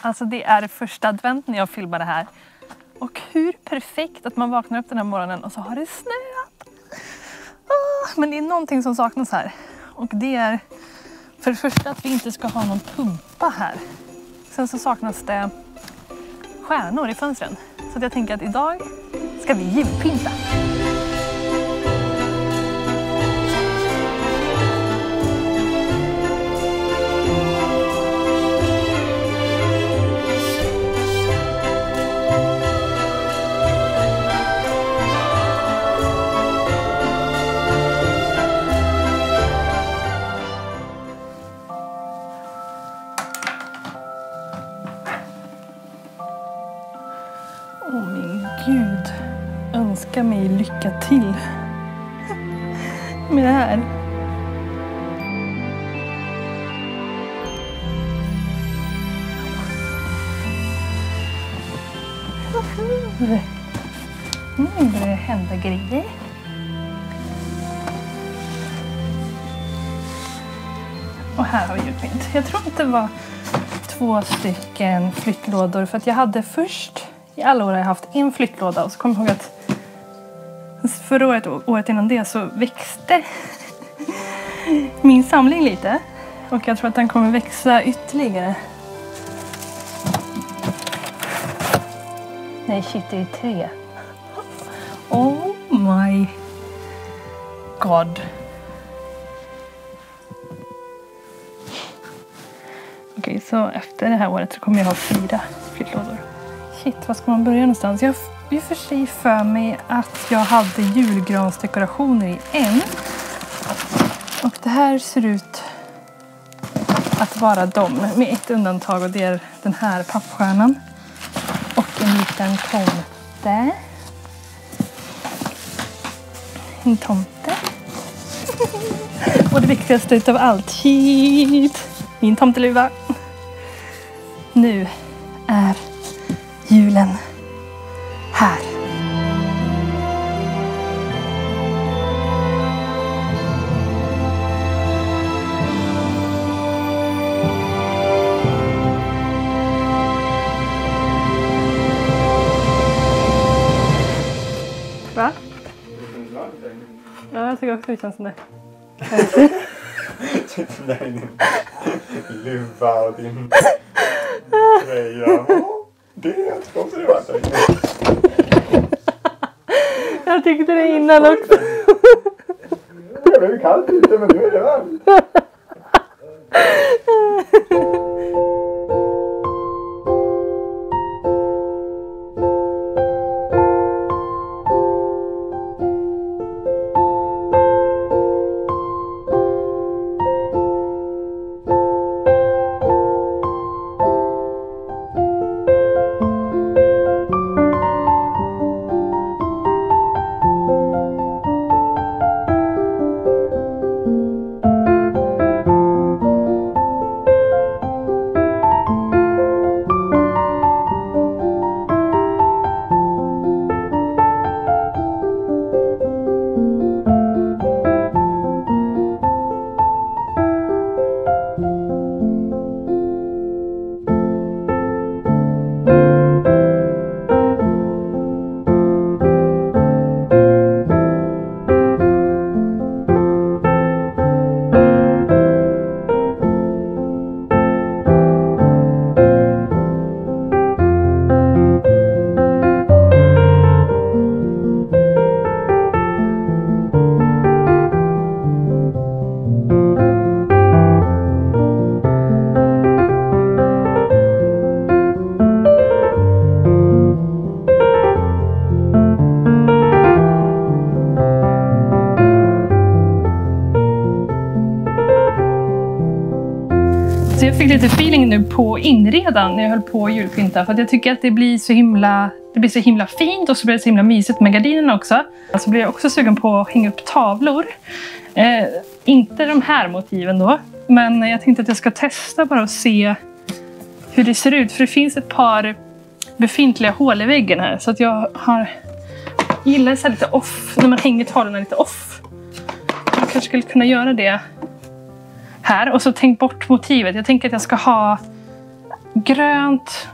Alltså det är första advent när jag filmar det här. Och hur perfekt att man vaknar upp den här morgonen och så har det snöat. Men det är någonting som saknas här. Och det är för det första att vi inte ska ha någon pumpa här. Sen så saknas det stjärnor i fönstren. Så jag tänker att idag ska vi julpynta. Åh min Gud, önska mig lycka till med det här. Nu börjar det hända grejer. Och här har vi julpynt. Jag tror att det var 2 stycken flyttlådor för att jag hade först i alla år har jag haft en flyttlåda och så kom jag ihåg att förra året och året innan det så växte min samling lite. Och jag tror att den kommer växa ytterligare. Nej shit, det är 3. Oh my god. Okej, så efter det här året så kommer jag ha 4 flyttlådor. Shit, var ska man börja någonstans? Jag har för sig för mig att jag hade julgransdekorationer i en. Och det här ser ut att vara dem med ett undantag och det är den här pappstjärnan. Och en liten tomte. En tomte. Och det viktigaste utav allt. Shit! Min tomteluva. Nu är julen här. Va? Ja, jag tycker också det känns som det. Sitter där i din luva och din tröja. Det ska också det vara där inne. Jag tyckte det innan också. Det blev kallt ute men nu är det varmt. Så jag fick lite feeling nu på inredan när jag höll på att julpynta. För att jag tycker att det blir så himla fint och så blir det så himla mysigt med gardinerna också. Så blir jag också sugen på att hänga upp tavlor. Inte de här motiven då. Men jag tänkte att jag ska testa bara och se hur det ser ut. För det finns ett par befintliga hål i väggen här. Så att jag gillar så här lite off. När man hänger tavlorna lite off. Jag kanske skulle kunna göra det här. Och så tänk bort motivet. Jag tänker att jag ska ha grönt,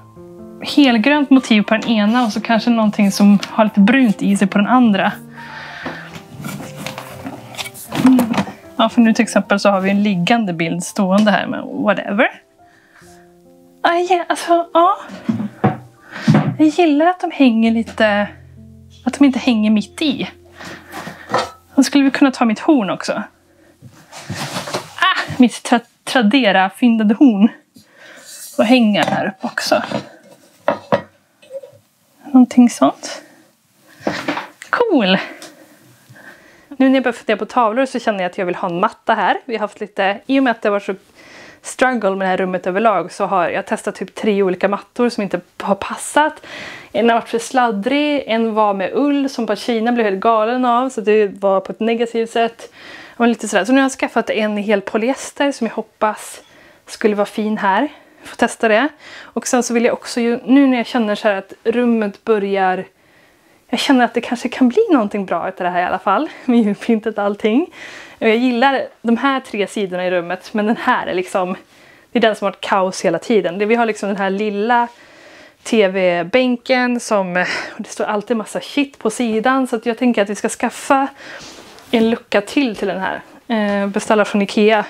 helgrönt motiv på den ena och så kanske någonting som har lite brunt i sig på den andra. Ja, för nu till exempel så har vi en liggande bild stående här med whatever. Alltså, ja. Jag gillar att de hänger lite, att de inte hänger mitt i. Då skulle vi kunna ta mitt horn också. Mitt Tradera fyndade horn. Och hänga här uppe också. Någonting sånt. Cool! Nu när jag börjar fundera på tavlor så känner jag att jag vill ha en matta här. Vi har haft lite, i och med att det var så struggle med det här rummet överlag så har jag testat typ 3 olika mattor som inte har passat. En har varit för sladdrig, en var med ull som på Kina blev helt galen av så det var på ett negativt sätt. Och lite sådär. Så nu har jag skaffat en i helt polyester som jag hoppas skulle vara fin här. Jag får testa det. Och sen så vill jag också, nu när jag känner så här att rummet börjar, jag känner att det kanske kan bli någonting bra utav det här i alla fall. Med julpyntet och allting. Och jag gillar de här 3 sidorna i rummet. Men den här är liksom, det är den som har varit kaos hela tiden. Vi har liksom den här lilla tv-bänken som, det står alltid massa shit på sidan. Så att jag tänker att vi ska skaffa en lucka till den här. Beställa från Ikea.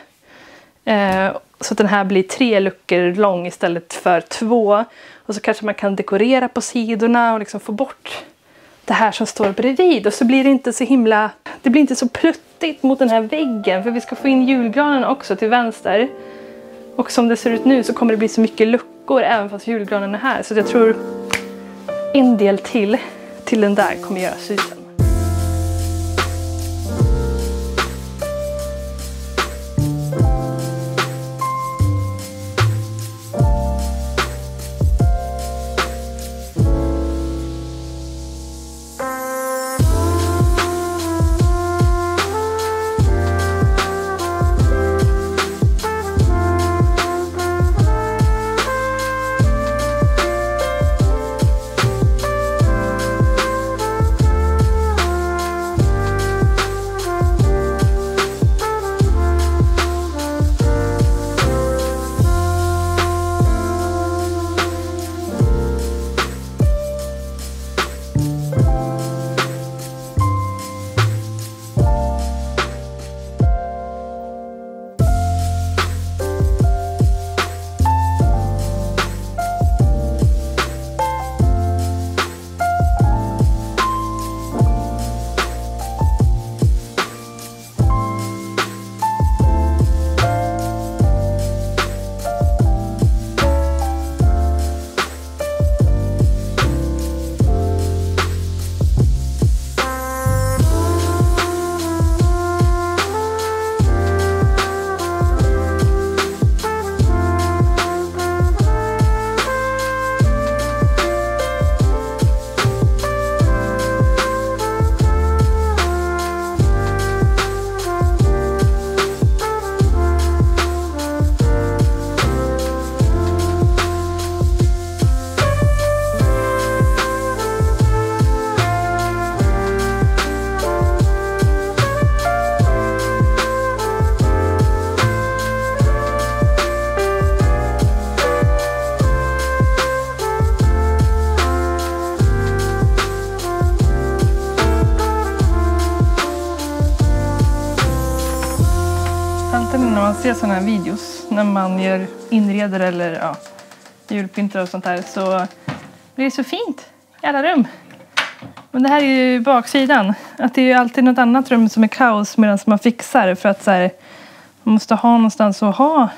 Så att den här blir 3 luckor lång istället för 2. Och så kanske man kan dekorera på sidorna och liksom få bort det här som står bredvid. Och så blir det inte så himla, det blir inte så pluttigt mot den här väggen. För vi ska få in julgranen också till vänster. Och som det ser ut nu så kommer det bli så mycket luckor även fast julgranen är här. Så jag tror en del till den där kommer göra susen. När man ser sådana här videos när man gör inreder eller julpyntar och sånt här så blir det så fint i alla rum. Men det här är ju baksidan. Att det är ju alltid något annat rum som är kaos medan man fixar för att så här, man måste ha någonstans att ha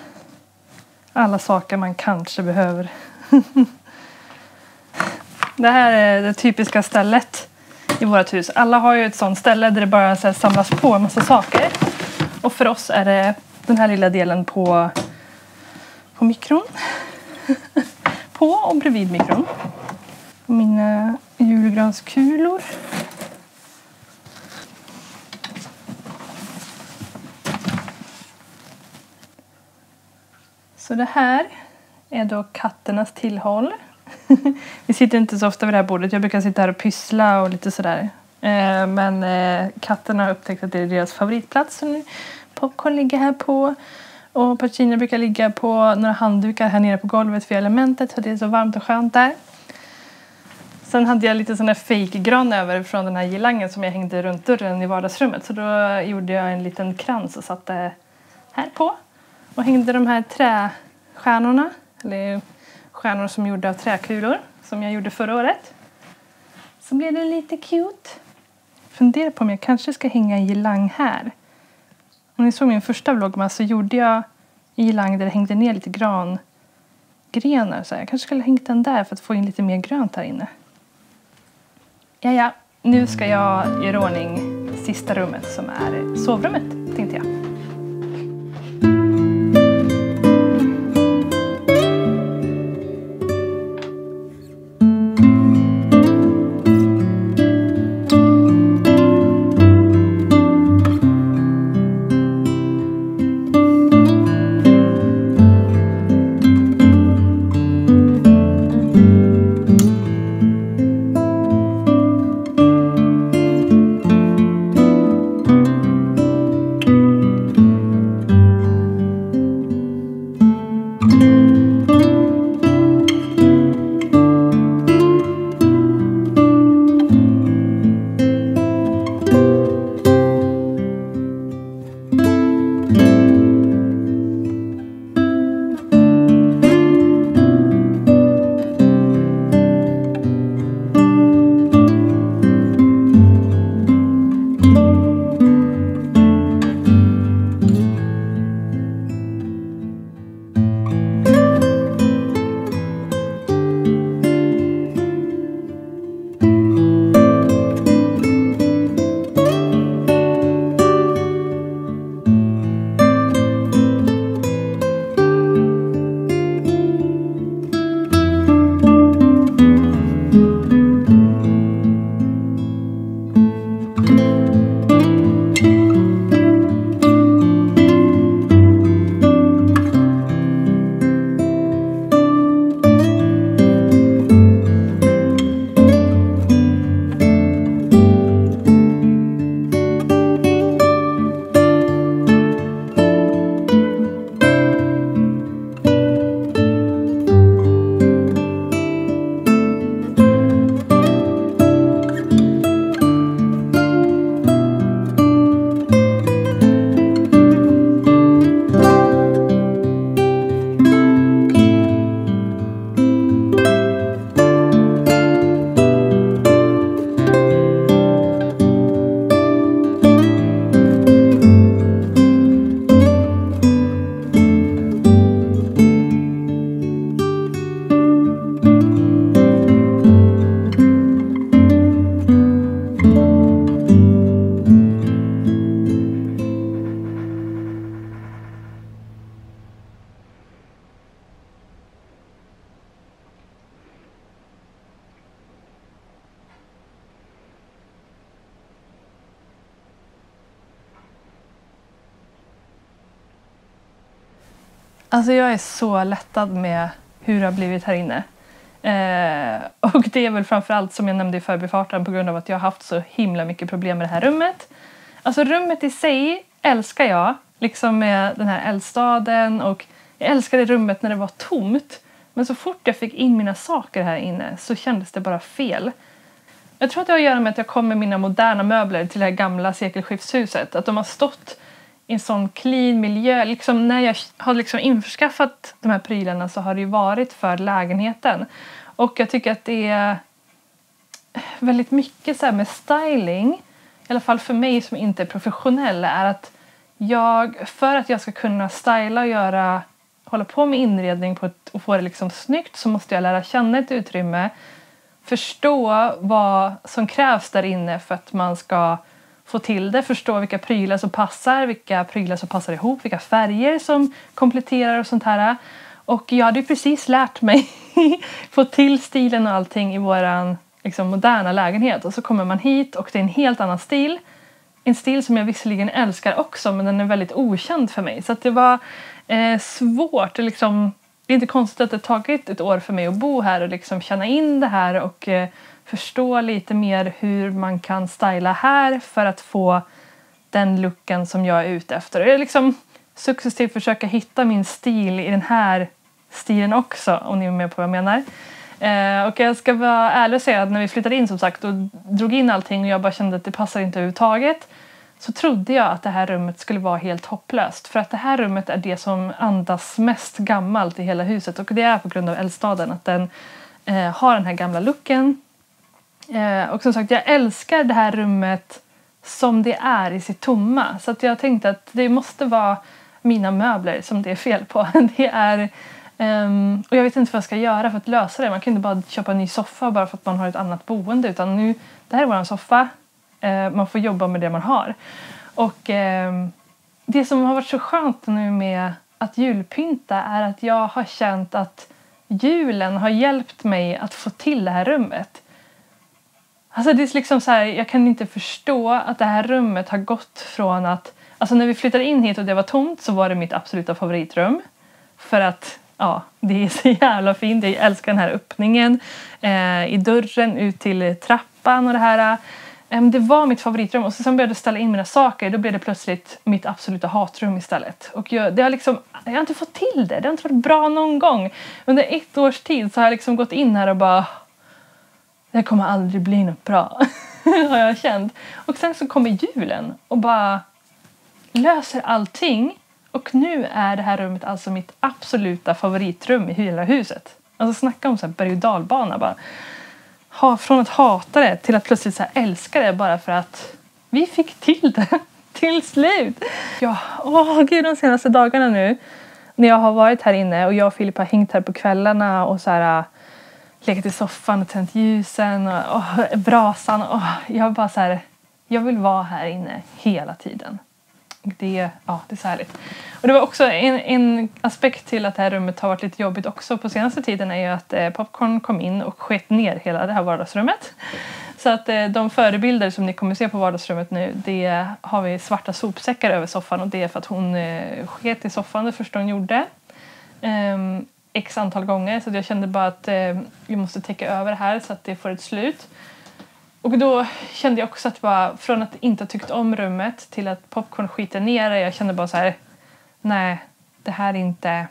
alla saker man kanske behöver. Det här är det typiska stället i vårt hus. Alla har ju ett sånt ställe där det bara så här samlas på en massa saker. Och för oss är det den här lilla delen på mikron. På och bredvid mikron. Mina julgranskulor. Så det här är då katternas tillhåll. Vi sitter inte så ofta vid det här bordet. Jag brukar sitta här och pyssla och lite sådär. Men katterna har upptäckt att det är deras favoritplats. Så nu popcorn ligger här på. Och persienner brukar ligga på några handdukar här nere på golvet för elementet. För det är så varmt och skönt där. Sen hade jag lite sån här fake-gran över från den här girlangen som jag hängde runt dörren i vardagsrummet. Så då gjorde jag en liten krans och satte här på. Och hängde de här trästjärnorna. Eller stjärnor som gjorda av träkulor. Som jag gjorde förra året. Så blev det lite cute. Funderar på om jag kanske ska hänga en girlang här. Om ni såg min första vlogg så gjorde jag en girlang där det hängde ner lite grangrenar. Så jag kanske skulle ha hängt den där för att få in lite mer grönt här inne. Ja, nu ska jag göra ordning sista rummet som är sovrummet, tänkte jag. Alltså jag är så lättad med hur det har blivit här inne. Och det är väl framförallt som jag nämnde i förbifarten på grund av att jag har haft så himla mycket problem med det här rummet. Alltså rummet i sig älskar jag, liksom med den här eldstaden, och jag älskade rummet när det var tomt. Men så fort jag fick in mina saker här inne så kändes det bara fel. Jag tror att det har att göra med att jag kom med mina moderna möbler till det här gamla sekelskiftshuset. Att de har stått i en sån clean miljö. Liksom när jag har liksom införskaffat de här prylarna så har det ju varit för lägenheten. Och jag tycker att det är väldigt mycket så här med styling, i alla fall för mig som inte är professionell, är att för att jag ska kunna styla och hålla på med inredning och få det liksom snyggt, så måste jag lära känna ett utrymme, förstå vad som krävs där inne för att man ska få till det, förstå vilka prylar som passar ihop, vilka färger som kompletterar och sånt här. Och jag hade ju precis lärt mig få till stilen och allting i våran liksom moderna lägenhet, och så kommer man hit och det är en helt annan stil. En stil som jag visserligen älskar också, men den är väldigt okänd för mig. Så att det var svårt. Liksom, det är inte konstigt att det tagit ett år för mig att bo här och liksom känna in det här och förstå lite mer hur man kan styla här för att få den looken som jag är ute efter. successivt försöka hitta min stil i den här stilen också, om ni är med på vad jag menar. Och jag ska vara ärlig och säga att när vi flyttade in som sagt och drog in allting och jag bara kände att det passar inte överhuvudtaget, så trodde jag att det här rummet skulle vara helt hopplöst. För att det här rummet är det som andas mest gammalt i hela huset. Och det är på grund av eldstaden, att den har den här gamla looken. Och som sagt, jag älskar det här rummet som det är i sitt tomma. Så att jag tänkte att det måste vara mina möbler som det är fel på. Det är... och jag vet inte vad jag ska göra för att lösa det. Man kan inte bara köpa en ny soffa bara för att man har ett annat boende. Utan nu, det här är vår soffa. Man får jobba med det man har. Och det som har varit så skönt nu med att julpynta är att jag har känt att julen har hjälpt mig att få till det här rummet. Alltså det är liksom så här, jag kan inte förstå att det här rummet har gått från att... Alltså när vi flyttade in hit och det var tomt så var det mitt absoluta favoritrum. För att ja, det är så jävla fint. Jag älskar den här öppningen i dörren ut till trappan och det här. Det var mitt favoritrum. Och så sen började jag ställa in mina saker. Då blev det plötsligt mitt absoluta hatrum istället. Och jag har inte fått till det. Det har inte varit bra någon gång. Under 1 års tid så har jag liksom gått in här och bara... Det kommer aldrig bli något bra. Har jag känt. Och sen så kommer julen och bara löser allting. Och nu är det här rummet alltså mitt absoluta favoritrum i hela huset. Alltså snacka om så här berg- och dalbana bara. Från att hata det till att plötsligt så här älska det bara för att vi fick till det till slut. Ja, gud, de senaste dagarna nu när jag har varit här inne och jag och Filip har hängt här på kvällarna och så här legat i soffan och tänt ljusen och brasan och jag bara så här, jag vill vara här inne hela tiden. Det är så härligt. Och det var också en aspekt till att det här rummet har varit lite jobbigt också på senaste tiden är ju att Popcorn kom in och sket ner hela det här vardagsrummet. Så att de förebilder som ni kommer se på vardagsrummet nu, det har vi svarta sopsäckar över soffan och det är för att hon sket i soffan det första hon gjorde. X antal gånger så jag kände bara att vi måste täcka över det här så att det får ett slut. Och då kände jag också att bara, från att inte ha tyckt om rummet till att Popcorn skiter ner det. Jag kände bara så här, nej, det här är inte...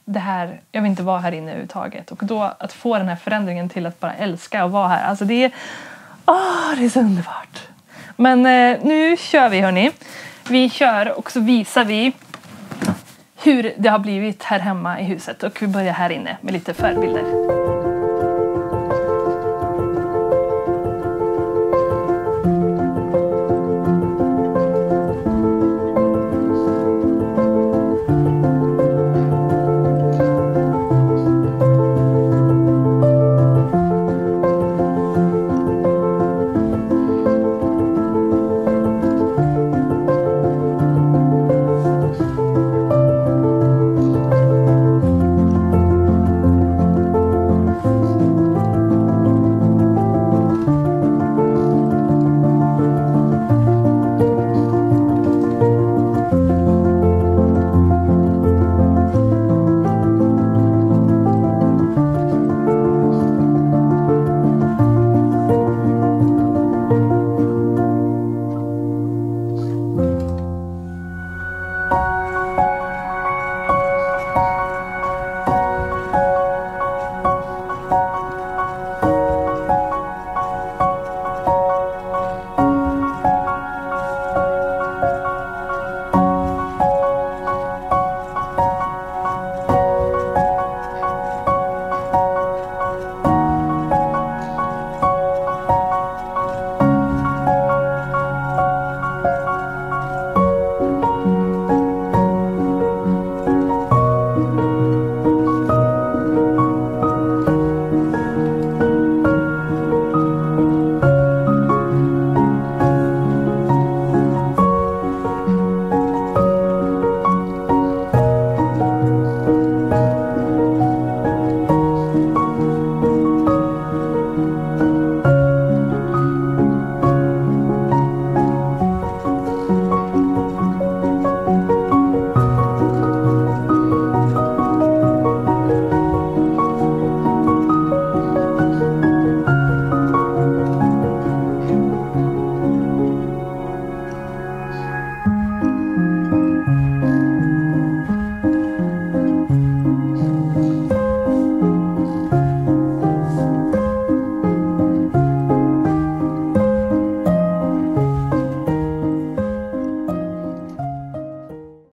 Det här, jag vill inte vara här inne överhuvudtaget. Och då att få den här förändringen till att bara älska och vara här. Alltså det är så underbart. Men nu kör vi hörni. Vi kör och så visar vi hur det har blivit här hemma i huset. Och vi börjar här inne med lite förebilder.